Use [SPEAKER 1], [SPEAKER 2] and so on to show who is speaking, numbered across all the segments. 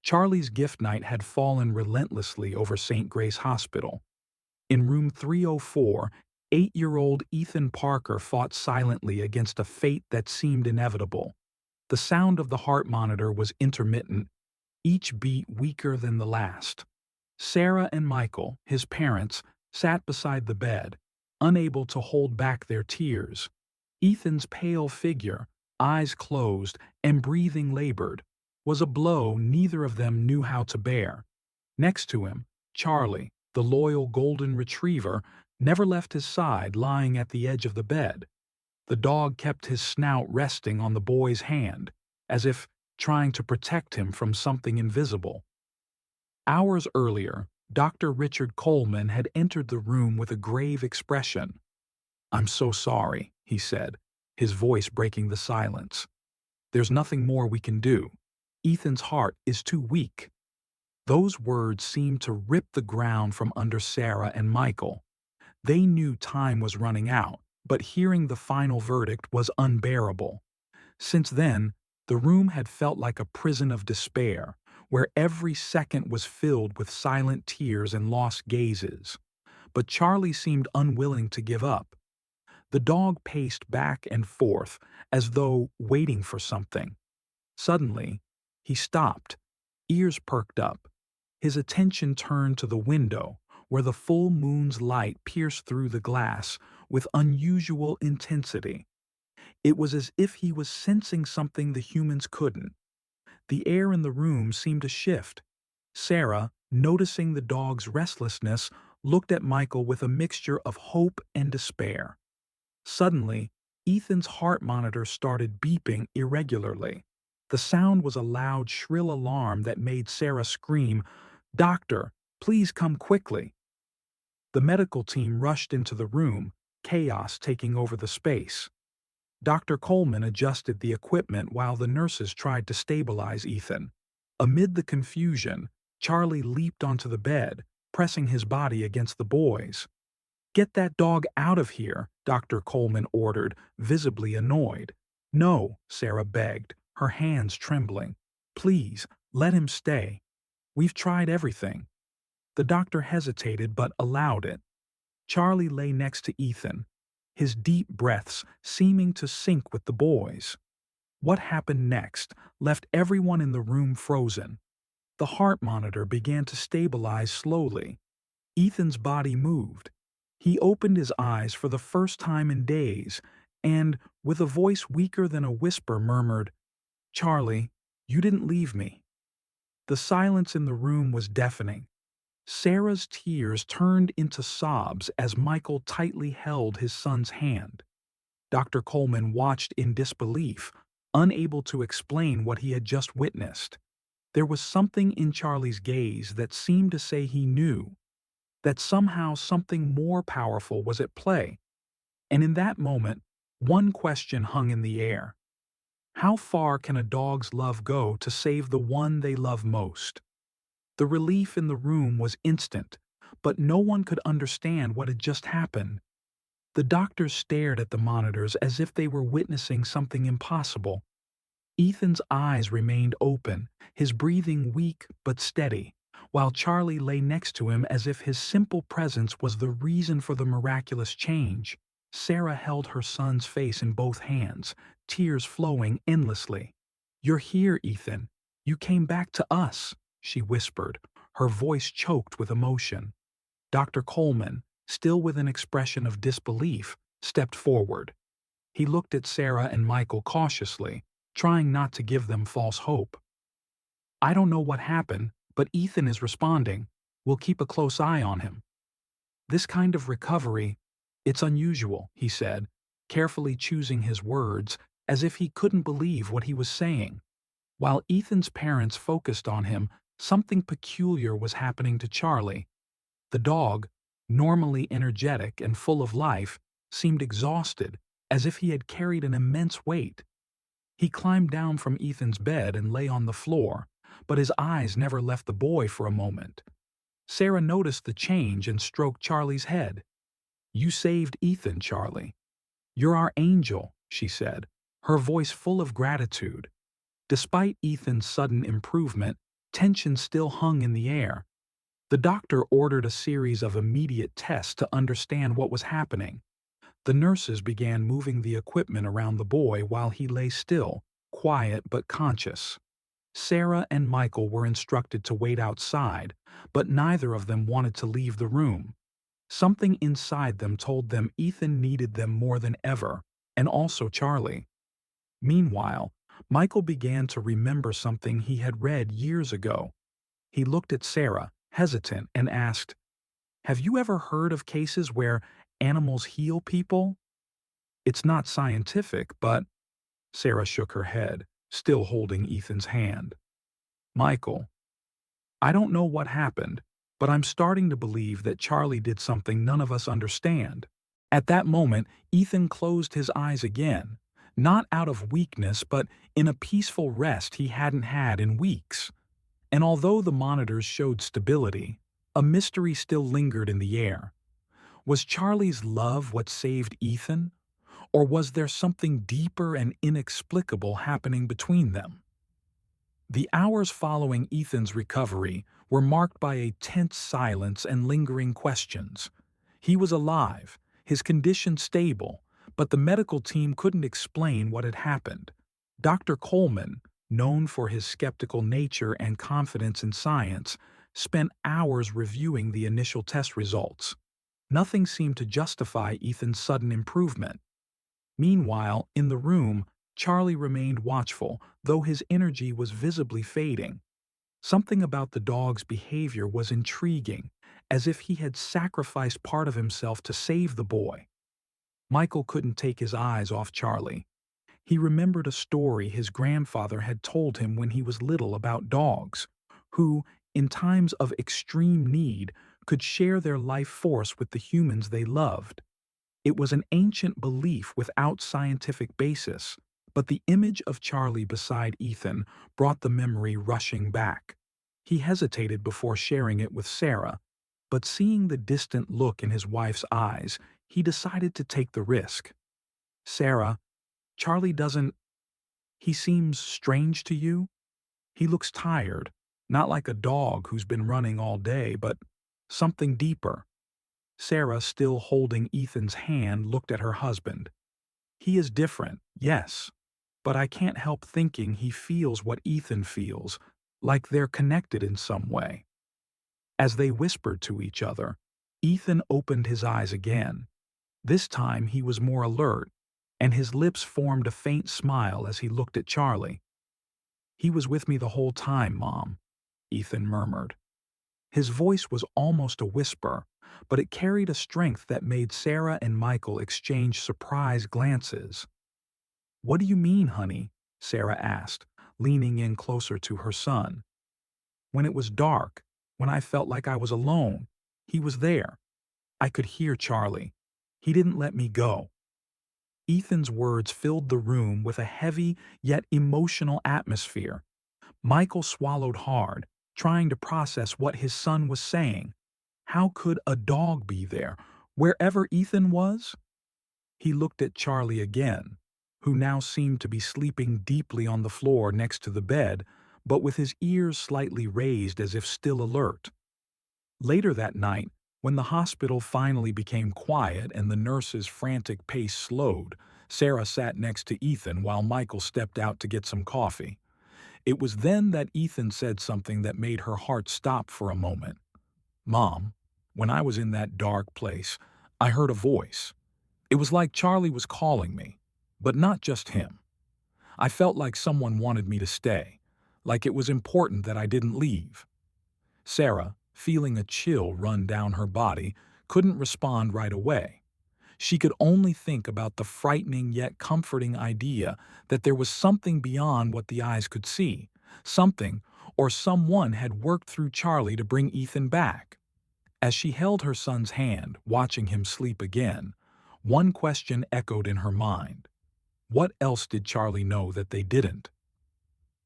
[SPEAKER 1] Charlie's gift night had fallen relentlessly over St. Grace Hospital. In room 304, 8-year-old Ethan Parker fought silently against a fate that seemed inevitable. The sound of the heart monitor was intermittent, each beat weaker than the last. Sarah and Michael, his parents, sat beside the bed, unable to hold back their tears. Ethan's pale figure, eyes closed and breathing labored, was a blow neither of them knew how to bear. Next to him, Charlie, the loyal golden retriever, never left his side, lying at the edge of the bed. The dog kept his snout resting on the boy's hand, as if trying to protect him from something invisible. Hours earlier, Dr. Richard Coleman had entered the room with a grave expression. "I'm so sorry," he said, his voice breaking the silence. "There's nothing more we can do. Ethan's heart is too weak." Those words seemed to rip the ground from under Sarah and Michael. They knew time was running out, but hearing the final verdict was unbearable. Since then, the room had felt like a prison of despair, where every second was filled with silent tears and lost gazes. But Charlie seemed unwilling to give up. The dog paced back and forth, as though waiting for something. Suddenly, he stopped, ears perked up. His attention turned to the window, where the full moon's light pierced through the glass with unusual intensity. It was as if he was sensing something the humans couldn't. The air in the room seemed to shift. Sarah, noticing the dog's restlessness, looked at Michael with a mixture of hope and despair. Suddenly, Ethan's heart monitor started beeping irregularly. The sound was a loud, shrill alarm that made Sarah scream, "Doctor, please come quickly." The medical team rushed into the room, chaos taking over the space. Dr. Coleman adjusted the equipment while the nurses tried to stabilize Ethan. Amid the confusion, Charlie leaped onto the bed, pressing his body against the boys. "Get that dog out of here," Dr. Coleman ordered, visibly annoyed. "No," Sarah begged, her hands trembling. "Please, let him stay. We've tried everything." The doctor hesitated but allowed it. Charlie lay next to Ethan, his deep breaths seeming to sync with the boys. What happened next left everyone in the room frozen. The heart monitor began to stabilize slowly. Ethan's body moved. He opened his eyes for the first time in days and, with a voice weaker than a whisper, murmured, "Charlie, you didn't leave me." The silence in the room was deafening. Sarah's tears turned into sobs as Michael tightly held his son's hand. Dr. Coleman watched in disbelief, unable to explain what he had just witnessed. There was something in Charlie's gaze that seemed to say he knew, that somehow something more powerful was at play. And in that moment, one question hung in the air. How far can a dog's love go to save the one they love most? The relief in the room was instant, but no one could understand what had just happened. The doctors stared at the monitors as if they were witnessing something impossible. Ethan's eyes remained open, his breathing weak but steady, while Charlie lay next to him as if his simple presence was the reason for the miraculous change. Sarah held her son's face in both hands, tears flowing endlessly. "You're here, Ethan. You came back to us," she whispered, her voice choked with emotion. Dr. Coleman, still with an expression of disbelief, stepped forward. He looked at Sarah and Michael cautiously, trying not to give them false hope. "I don't know what happened, but Ethan is responding. We'll keep a close eye on him." "This kind of recovery, it's unusual," he said, carefully choosing his words as if he couldn't believe what he was saying. While Ethan's parents focused on him, something peculiar was happening to Charlie. The dog, normally energetic and full of life, seemed exhausted, as if he had carried an immense weight. He climbed down from Ethan's bed and lay on the floor, but his eyes never left the boy for a moment. Sarah noticed the change and stroked Charlie's head. "You saved Ethan, Charlie. You're our angel," she said, her voice full of gratitude. Despite Ethan's sudden improvement, Tension still hung in the air. The doctor ordered a series of immediate tests to understand what was happening. The nurses began moving the equipment around the boy while he lay still, quiet but conscious. Sarah and Michael were instructed to wait outside, but neither of them wanted to leave the room. Something inside them told them Ethan needed them more than ever, and also Charlie. Meanwhile, Michael began to remember something he had read years ago. He looked at Sarah, hesitant, and asked, "Have you ever heard of cases where animals heal people?" "It's not scientific, but—" Sarah shook her head, still holding Ethan's hand. "Michael, I don't know what happened, but I'm starting to believe that Charlie did something none of us understand." At that moment, Ethan closed his eyes again, not out of weakness but in a peaceful rest he hadn't had in weeks. And although the monitors showed stability, a mystery still lingered in the air. Was Charlie's love what saved Ethan? Or was there something deeper and inexplicable happening between them? The hours following Ethan's recovery were marked by a tense silence and lingering questions. He was alive, his condition stable, but the medical team couldn't explain what had happened. Dr. Coleman, known for his skeptical nature and confidence in science, spent hours reviewing the initial test results. Nothing seemed to justify Ethan's sudden improvement. Meanwhile, in the room, Charlie remained watchful, though his energy was visibly fading. Something about the dog's behavior was intriguing, as if he had sacrificed part of himself to save the boy. Michael couldn't take his eyes off Charlie. He remembered a story his grandfather had told him when he was little about dogs, who, in times of extreme need, could share their life force with the humans they loved. It was an ancient belief without scientific basis, but the image of Charlie beside Ethan brought the memory rushing back. He hesitated before sharing it with Sarah, but seeing the distant look in his wife's eyes, he decided to take the risk. "Sarah, Charlie doesn't— he seems strange to you? He looks tired, not like a dog who's been running all day, but something deeper." Sarah, still holding Ethan's hand, looked at her husband. "He is different, yes, but I can't help thinking he feels what Ethan feels, like they're connected in some way." As they whispered to each other, Ethan opened his eyes again. This time he was more alert, and his lips formed a faint smile as he looked at Charlie. "He was with me the whole time, Mom," Ethan murmured. His voice was almost a whisper, but it carried a strength that made Sarah and Michael exchange surprised glances. "What do you mean, honey?" Sarah asked, leaning in closer to her son. "When it was dark, when I felt like I was alone, he was there. I could hear Charlie. He didn't let me go." Ethan's words filled the room with a heavy yet emotional atmosphere. Michael swallowed hard, trying to process what his son was saying. How could a dog be there, wherever Ethan was? He looked at Charlie again, who now seemed to be sleeping deeply on the floor next to the bed, but with his ears slightly raised as if still alert. Later that night, when the hospital finally became quiet and the nurse's frantic pace slowed, Sarah sat next to Ethan while Michael stepped out to get some coffee. It was then that Ethan said something that made her heart stop for a moment. "Mom, when I was in that dark place, I heard a voice. It was like Charlie was calling me, but not just him. I felt like someone wanted me to stay, like it was important that I didn't leave." Sarah, feeling a chill run down her body, couldn't respond right away. She could only think about the frightening yet comforting idea that there was something beyond what the eyes could see. Something, or someone, had worked through Charlie to bring Ethan back. As she held her son's hand, watching him sleep again, one question echoed in her mind. What else did Charlie know that they didn't?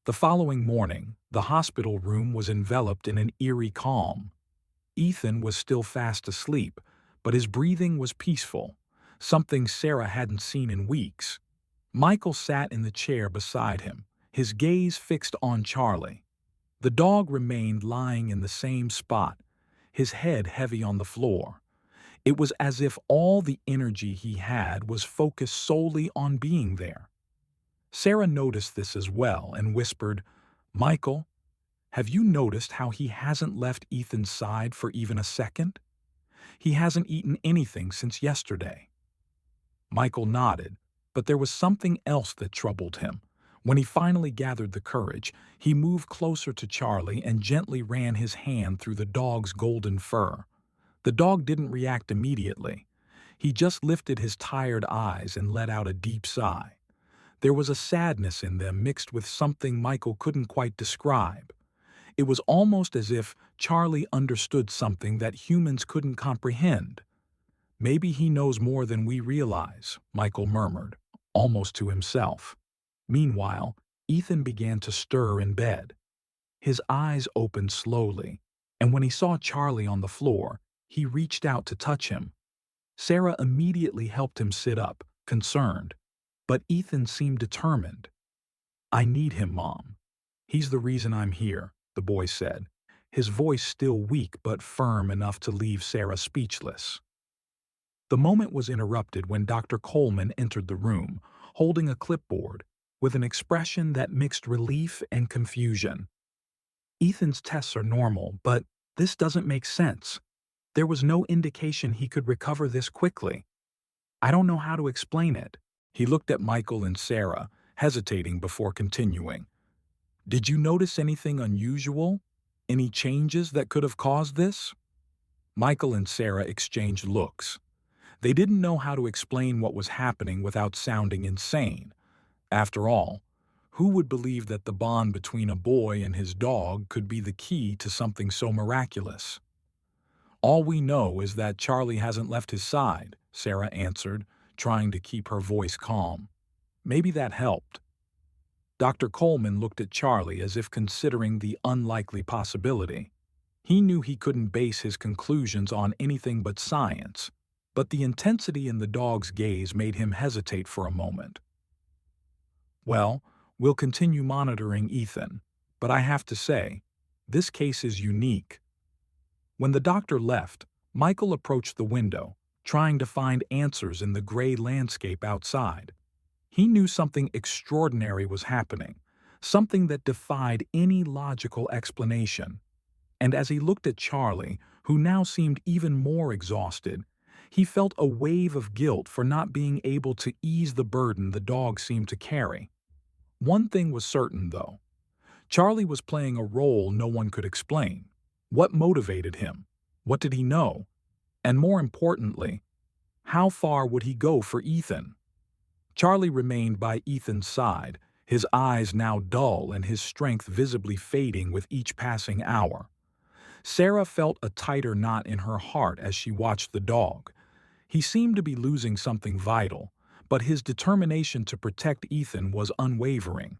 [SPEAKER 1] The following morning, the hospital room was enveloped in an eerie calm. Ethan was still fast asleep, but his breathing was peaceful, something Sarah hadn't seen in weeks. Michael sat in the chair beside him, his gaze fixed on Charlie. The dog remained lying in the same spot, his head heavy on the floor. It was as if all the energy he had was focused solely on being there. Sarah noticed this as well and whispered, "Michael, have you noticed how he hasn't left Ethan's side for even a second? He hasn't eaten anything since yesterday." Michael nodded, but there was something else that troubled him. When he finally gathered the courage, he moved closer to Charlie and gently ran his hand through the dog's golden fur. The dog didn't react immediately. He just lifted his tired eyes and let out a deep sigh. There was a sadness in them mixed with something Michael couldn't quite describe. It was almost as if Charlie understood something that humans couldn't comprehend. "Maybe he knows more than we realize," Michael murmured, almost to himself. Meanwhile, Ethan began to stir in bed. His eyes opened slowly, and when he saw Charlie on the floor, he reached out to touch him. Sarah immediately helped him sit up, concerned. But Ethan seemed determined. "I need him, Mom. He's the reason I'm here," the boy said, his voice still weak but firm enough to leave Sarah speechless. The moment was interrupted when Dr. Coleman entered the room, holding a clipboard, with an expression that mixed relief and confusion. "Ethan's tests are normal, but this doesn't make sense. There was no indication he could recover this quickly. I don't know how to explain it." He looked at Michael and Sarah, hesitating before continuing. "Did you notice anything unusual? Any changes that could have caused this?" Michael and Sarah exchanged looks. They didn't know how to explain what was happening without sounding insane. After all, who would believe that the bond between a boy and his dog could be the key to something so miraculous? "All we know is that Charlie hasn't left his side," Sarah answered, trying to keep her voice calm. Maybe that helped. Dr. Coleman looked at Charlie as if considering the unlikely possibility. He knew he couldn't base his conclusions on anything but science, but the intensity in the dog's gaze made him hesitate for a moment. "Well, we'll continue monitoring Ethan, but I have to say, this case is unique." When the doctor left, Michael approached the window, trying to find answers in the gray landscape outside. He knew something extraordinary was happening, something that defied any logical explanation. And as he looked at Charlie, who now seemed even more exhausted, he felt a wave of guilt for not being able to ease the burden the dog seemed to carry. One thing was certain, though. Charlie was playing a role no one could explain. What motivated him? What did he know? And more importantly, how far would he go for Ethan? Charlie remained by Ethan's side, his eyes now dull and his strength visibly fading with each passing hour. Sarah felt a tighter knot in her heart as she watched the dog. He seemed to be losing something vital, but his determination to protect Ethan was unwavering.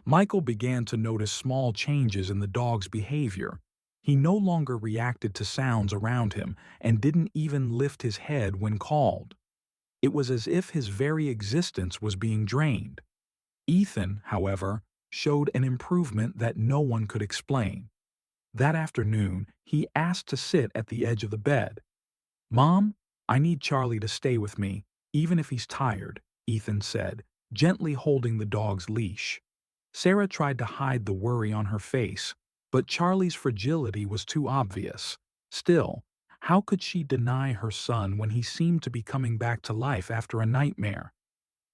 [SPEAKER 1] Michael began to notice small changes in the dog's behavior. He no longer reacted to sounds around him and didn't even lift his head when called. It was as if his very existence was being drained. Ethan, however, showed an improvement that no one could explain. That afternoon, he asked to sit at the edge of the bed. "Mom, I need Charlie to stay with me, even if he's tired," Ethan said, gently holding the dog's leash. Sarah tried to hide the worry on her face, but Charlie's fragility was too obvious. Still, how could she deny her son when he seemed to be coming back to life after a nightmare?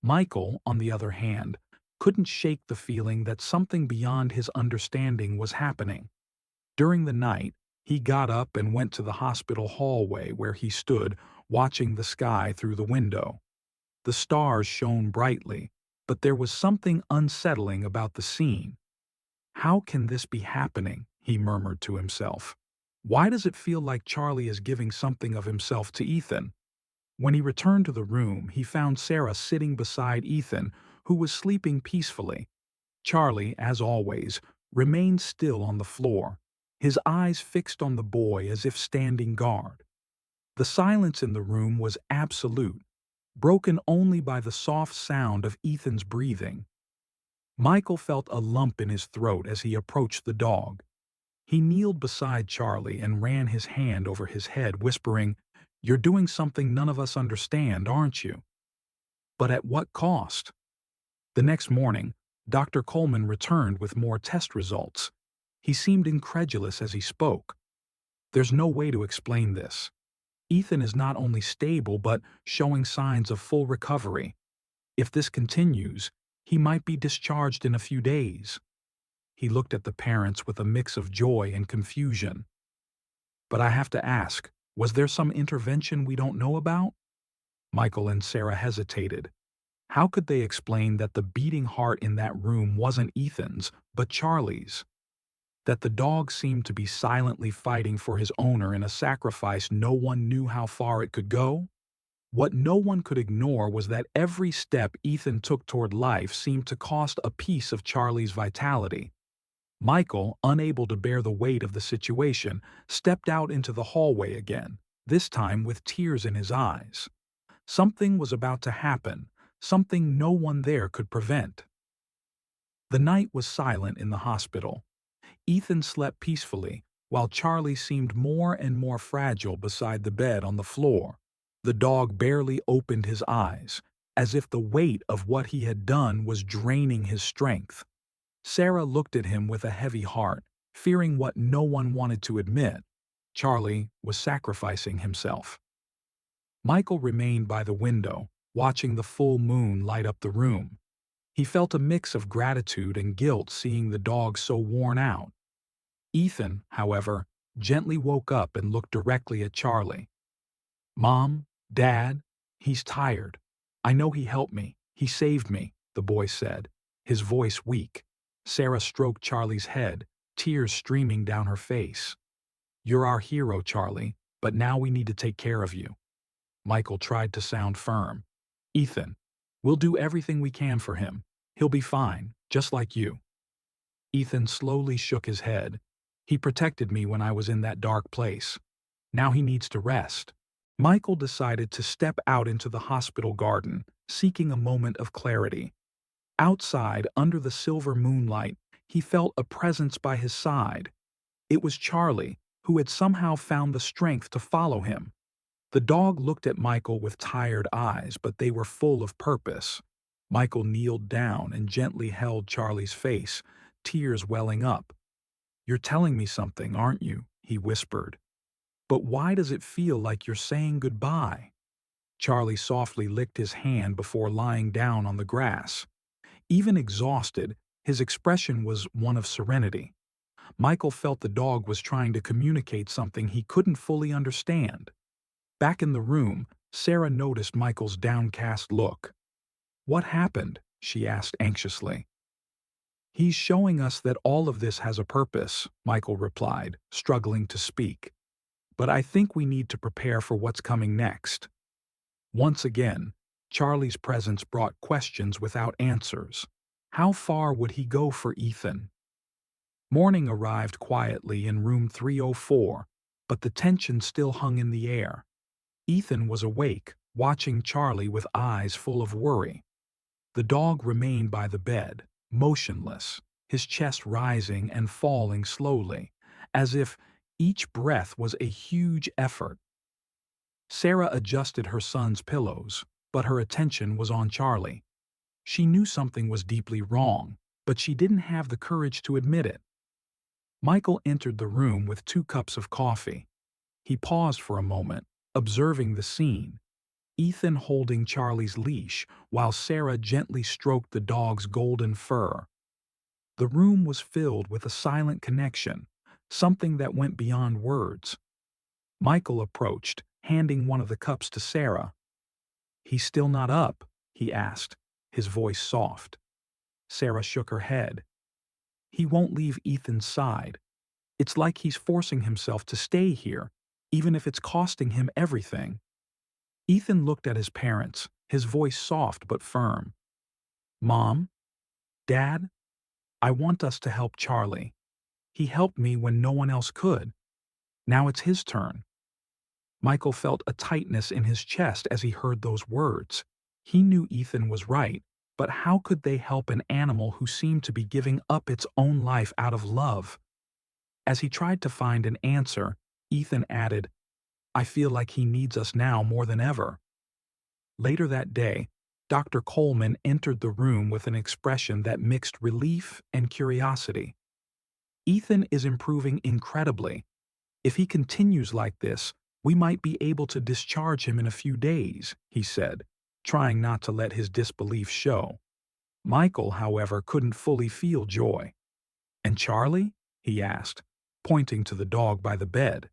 [SPEAKER 1] Michael, on the other hand, couldn't shake the feeling that something beyond his understanding was happening. During the night, he got up and went to the hospital hallway where he stood, watching the sky through the window. The stars shone brightly, but there was something unsettling about the scene. "How can this be happening?" he murmured to himself. "Why does it feel like Charlie is giving something of himself to Ethan?" When he returned to the room, he found Sarah sitting beside Ethan, who was sleeping peacefully. Charlie, as always, remained still on the floor, his eyes fixed on the boy as if standing guard. The silence in the room was absolute, broken only by the soft sound of Ethan's breathing. Michael felt a lump in his throat as he approached the dog. He kneeled beside Charlie and ran his hand over his head, whispering, "You're doing something none of us understand, aren't you? But at what cost?" The next morning, Dr. Coleman returned with more test results. He seemed incredulous as he spoke. "There's no way to explain this. Ethan is not only stable but showing signs of full recovery. If this continues, he might be discharged in a few days." He looked at the parents with a mix of joy and confusion. "But I have to ask, was there some intervention we don't know about?" Michael and Sarah hesitated. How could they explain that the beating heart in that room wasn't Ethan's, but Charlie's? That the dog seemed to be silently fighting for his owner in a sacrifice no one knew how far it could go? What no one could ignore was that every step Ethan took toward life seemed to cost a piece of Charlie's vitality. Michael, unable to bear the weight of the situation, stepped out into the hallway again, this time with tears in his eyes. Something was about to happen, something no one there could prevent. The night was silent in the hospital. Ethan slept peacefully, while Charlie seemed more and more fragile beside the bed on the floor. The dog barely opened his eyes, as if the weight of what he had done was draining his strength. Sarah looked at him with a heavy heart, fearing what no one wanted to admit. Charlie was sacrificing himself. Michael remained by the window, watching the full moon light up the room. He felt a mix of gratitude and guilt seeing the dog so worn out. Ethan, however, gently woke up and looked directly at Charlie. "Mom, Dad, he's tired. I know he helped me. He saved me," the boy said, his voice weak. Sarah stroked Charlie's head, tears streaming down her face. "You're our hero, Charlie, but now we need to take care of you." Michael tried to sound firm. "Ethan, we'll do everything we can for him. He'll be fine, just like you." Ethan slowly shook his head. "He protected me when I was in that dark place. Now he needs to rest." Michael decided to step out into the hospital garden, seeking a moment of clarity. Outside, under the silver moonlight, he felt a presence by his side. It was Charlie, who had somehow found the strength to follow him. The dog looked at Michael with tired eyes, but they were full of purpose. Michael kneeled down and gently held Charlie's face, tears welling up. "You're telling me something, aren't you?" he whispered. "But why does it feel like you're saying goodbye?" Charlie softly licked his hand before lying down on the grass. Even exhausted, his expression was one of serenity. Michael felt the dog was trying to communicate something he couldn't fully understand. Back in the room, Sarah noticed Michael's downcast look. "What happened?" she asked anxiously. "He's showing us that all of this has a purpose," Michael replied, struggling to speak. "But I think we need to prepare for what's coming next." Once again, Charlie's presence brought questions without answers. How far would he go for Ethan? Morning arrived quietly in room 304, but the tension still hung in the air. Ethan was awake, watching Charlie with eyes full of worry. The dog remained by the bed, motionless, his chest rising and falling slowly, as if each breath was a huge effort. Sarah adjusted her son's pillows, but her attention was on Charlie. She knew something was deeply wrong, but she didn't have the courage to admit it. Michael entered the room with 2 cups of coffee. He paused for a moment, observing the scene. Ethan holding Charlie's leash while Sarah gently stroked the dog's golden fur. The room was filled with a silent connection, something that went beyond words. Michael approached, handing one of the cups to Sarah. "He's still not up?" he asked, his voice soft. Sarah shook her head. "He won't leave Ethan's side. It's like he's forcing himself to stay here, even if it's costing him everything." Ethan looked at his parents, his voice soft but firm. "Mom, Dad, I want us to help Charlie. He helped me when no one else could. Now it's his turn." Michael felt a tightness in his chest as he heard those words. He knew Ethan was right, But how could they help an animal who seemed to be giving up its own life out of love? As he tried to find an answer, Ethan added, "I feel like he needs us now more than ever." Later that day, Dr. Coleman entered the room with an expression that mixed relief and curiosity. "Ethan is improving incredibly. If he continues like this, we might be able to discharge him in a few days," he said, trying not to let his disbelief show. Michael, however, couldn't fully feel joy. "And Charlie?" he asked, pointing to the dog by the bed.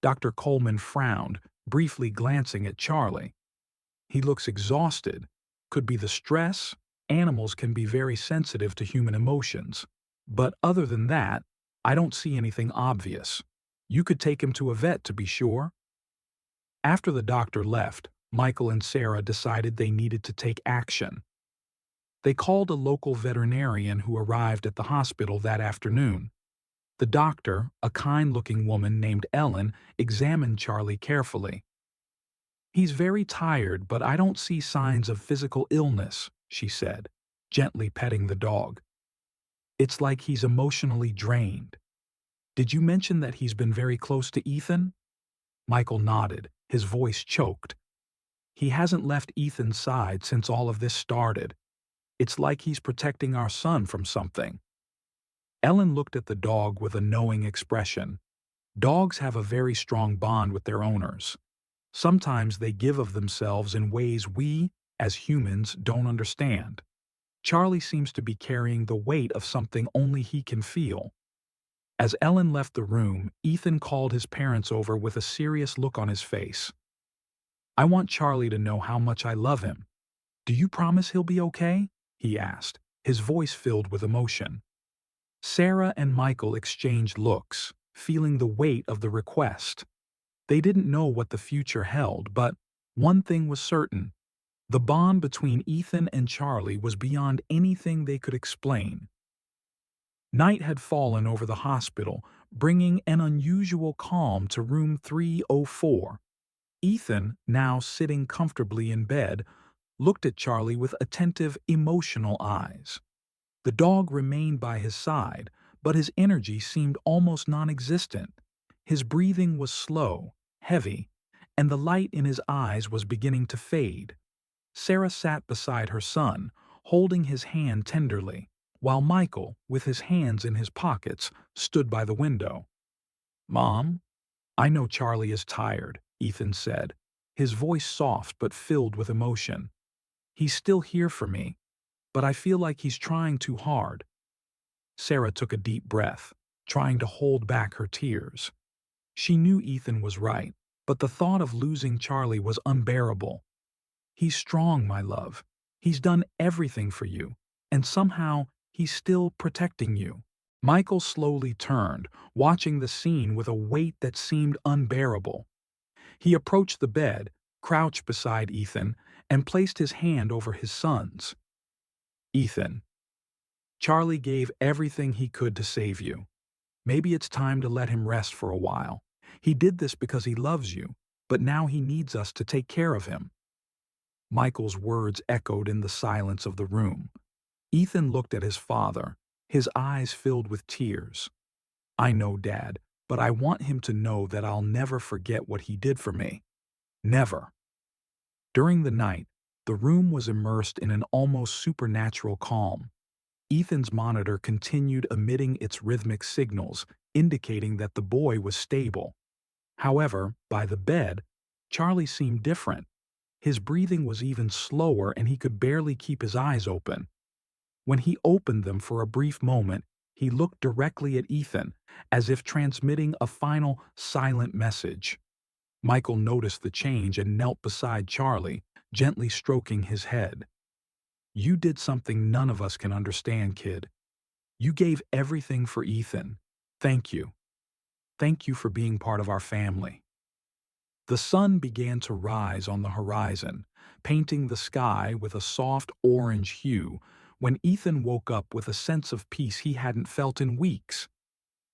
[SPEAKER 1] Dr. Coleman frowned, briefly glancing at Charlie. "He looks exhausted. Could be the stress. Animals can be very sensitive to human emotions. But other than that, I don't see anything obvious. You could take him to a vet to be sure." After the doctor left, Michael and Sarah decided they needed to take action. They called a local veterinarian who arrived at the hospital that afternoon. The doctor, a kind-looking woman named Ellen, examined Charlie carefully. "He's very tired, but I don't see signs of physical illness," she said, gently petting the dog. "It's like he's emotionally drained. Did you mention that he's been very close to Ethan?" Michael nodded, his voice choked. "He hasn't left Ethan's side since all of this started. It's like he's protecting our son from something." Ellen looked at the dog with a knowing expression. Dogs have a very strong bond with their owners. Sometimes they give of themselves in ways we, as humans, don't understand. Charlie seems to be carrying the weight of something only he can feel. As Ellen left the room, Ethan called his parents over with a serious look on his face. "I want Charlie to know how much I love him. Do you promise he'll be okay?" he asked, his voice filled with emotion. Sarah and Michael exchanged looks, feeling the weight of the request. They didn't know what the future held, but one thing was certain. The bond between Ethan and Charlie was beyond anything they could explain. Night had fallen over the hospital, bringing an unusual calm to room 304. Ethan, now sitting comfortably in bed, looked at Charlie with attentive, emotional eyes. The dog remained by his side, but his energy seemed almost non-existent. His breathing was slow, heavy, and the light in his eyes was beginning to fade. Sarah sat beside her son, holding his hand tenderly, while Michael, with his hands in his pockets, stood by the window. "Mom, I know Charlie is tired," Ethan said, his voice soft but filled with emotion. "He's still here for me, but I feel like he's trying too hard." Sarah took a deep breath, trying to hold back her tears. She knew Ethan was right, but the thought of losing Charlie was unbearable. "He's strong, my love. He's done everything for you, and somehow he's still protecting you." Michael slowly turned, watching the scene with a weight that seemed unbearable. He approached the bed, crouched beside Ethan, and placed his hand over his son's. "Ethan, Charlie gave everything he could to save you. Maybe it's time to let him rest for a while. He did this because he loves you, but now he needs us to take care of him." Michael's words echoed in the silence of the room. Ethan looked at his father, his eyes filled with tears. "I know, Dad, but I want him to know that I'll never forget what he did for me. Never." During the night, the room was immersed in an almost supernatural calm. Ethan's monitor continued emitting its rhythmic signals, indicating that the boy was stable. However, by the bed, Charlie seemed different. His breathing was even slower and he could barely keep his eyes open. When he opened them for a brief moment, he looked directly at Ethan, as if transmitting a final, silent message. Michael noticed the change and knelt beside Charlie, gently stroking his head. "You did something none of us can understand, kid. You gave everything for Ethan. Thank you. Thank you for being part of our family." The sun began to rise on the horizon, painting the sky with a soft orange hue, when Ethan woke up with a sense of peace he hadn't felt in weeks.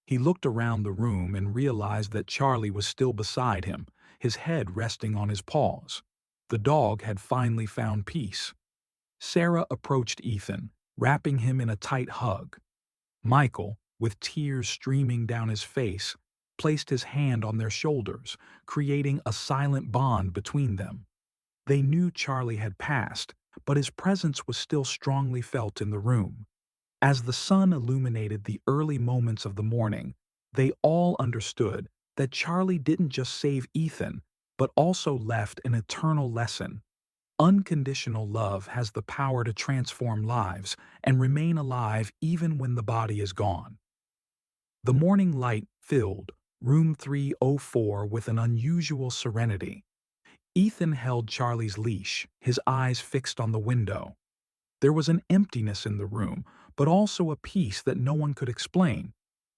[SPEAKER 1] He looked around the room and realized that Charlie was still beside him, his head resting on his paws. The dog had finally found peace. Sarah approached Ethan, wrapping him in a tight hug. Michael, with tears streaming down his face, placed his hand on their shoulders, creating a silent bond between them. They knew Charlie had passed, but his presence was still strongly felt in the room. As the sun illuminated the early moments of the morning, they all understood that Charlie didn't just save Ethan, but also left an eternal lesson. Unconditional love has the power to transform lives and remain alive even when the body is gone. The morning light filled room 304 with an unusual serenity. Ethan held Charlie's leash, his eyes fixed on the window. There was an emptiness in the room, but also a peace that no one could explain.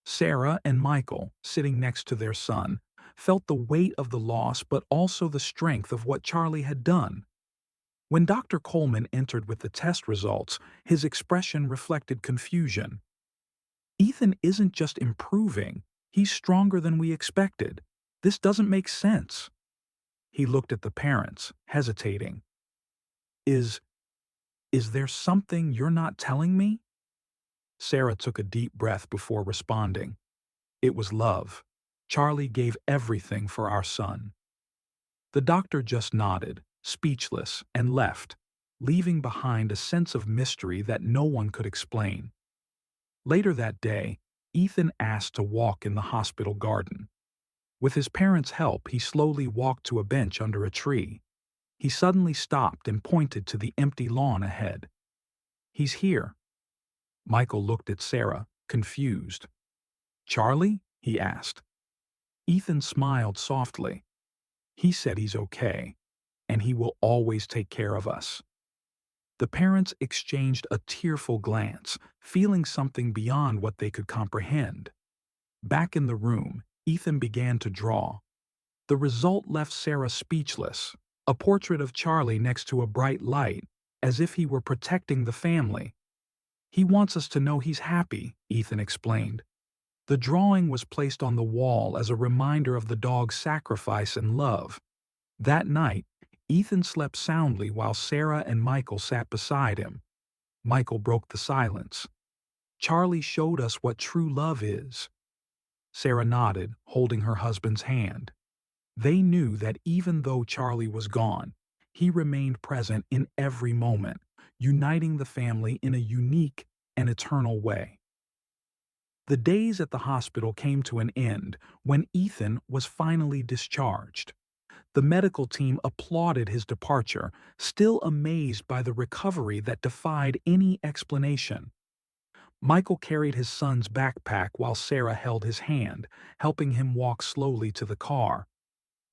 [SPEAKER 1] Sarah and Michael, sitting next to their son, felt the weight of the loss but also the strength of what Charlie had done. When Dr. Coleman entered with the test results, his expression reflected confusion. Ethan isn't just improving, he's stronger than we expected. This doesn't make sense. He looked at the parents, hesitating. Is there something you're not telling me? Sarah took a deep breath before responding. It was love. Charlie gave everything for our son. The doctor just nodded, speechless, and left, leaving behind a sense of mystery that no one could explain. Later that day, Ethan asked to walk in the hospital garden. With his parents' help, he slowly walked to a bench under a tree. He suddenly stopped and pointed to the empty lawn ahead. "He's here." Michael looked at Sarah, confused. "Charlie?" he asked. Ethan smiled softly. "He said he's okay, and he will always take care of us." The parents exchanged a tearful glance, feeling something beyond what they could comprehend. Back in the room, Ethan began to draw. The result left Sarah speechless, a portrait of Charlie next to a bright light, as if he were protecting the family. "He wants us to know he's happy," Ethan explained. The drawing was placed on the wall as a reminder of the dog's sacrifice and love. That night, Ethan slept soundly while Sarah and Michael sat beside him. Michael broke the silence. "Charlie showed us what true love is." Sarah nodded, holding her husband's hand. They knew that even though Charlie was gone, he remained present in every moment, uniting the family in a unique and eternal way. The days at the hospital came to an end when Ethan was finally discharged. The medical team applauded his departure, still amazed by the recovery that defied any explanation. Michael carried his son's backpack while Sarah held his hand, helping him walk slowly to the car.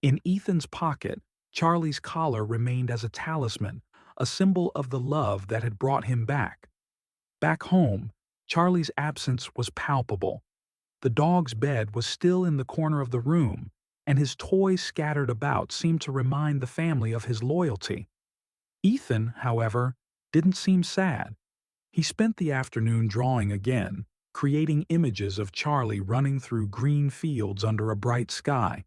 [SPEAKER 1] In Ethan's pocket, Charlie's collar remained as a talisman, a symbol of the love that had brought him back. Back home, Charlie's absence was palpable. The dog's bed was still in the corner of the room, and his toys scattered about seemed to remind the family of his loyalty. Ethan, however, didn't seem sad. He spent the afternoon drawing again, creating images of Charlie running through green fields under a bright sky.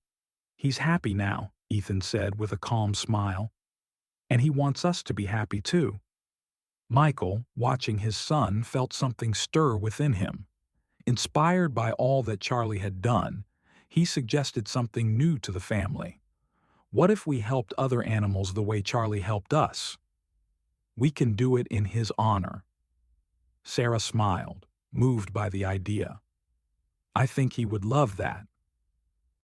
[SPEAKER 1] "He's happy now," Ethan said with a calm smile. "And he wants us to be happy too." Michael, watching his son, felt something stir within him. Inspired by all that Charlie had done, he suggested something new to the family. "What if we helped other animals the way Charlie helped us? We can do it in his honor." Sarah smiled, moved by the idea. "I think he would love that."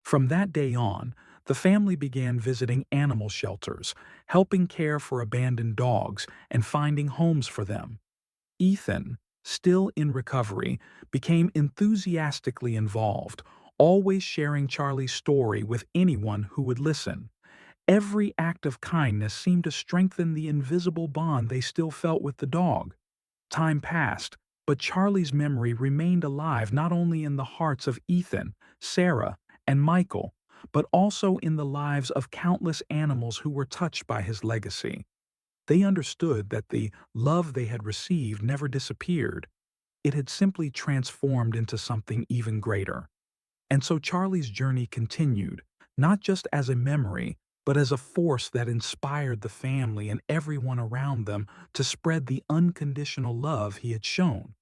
[SPEAKER 1] From that day on, the family began visiting animal shelters, helping care for abandoned dogs, and finding homes for them. Ethan, still in recovery, became enthusiastically involved, always sharing Charlie's story with anyone who would listen. Every act of kindness seemed to strengthen the invisible bond they still felt with the dog. Time passed, but Charlie's memory remained alive not only in the hearts of Ethan, Sarah, and Michael, but also in the lives of countless animals who were touched by his legacy. They understood that the love they had received never disappeared. It had simply transformed into something even greater. And so Charlie's journey continued, not just as a memory, but as a force that inspired the family and everyone around them to spread the unconditional love he had shown.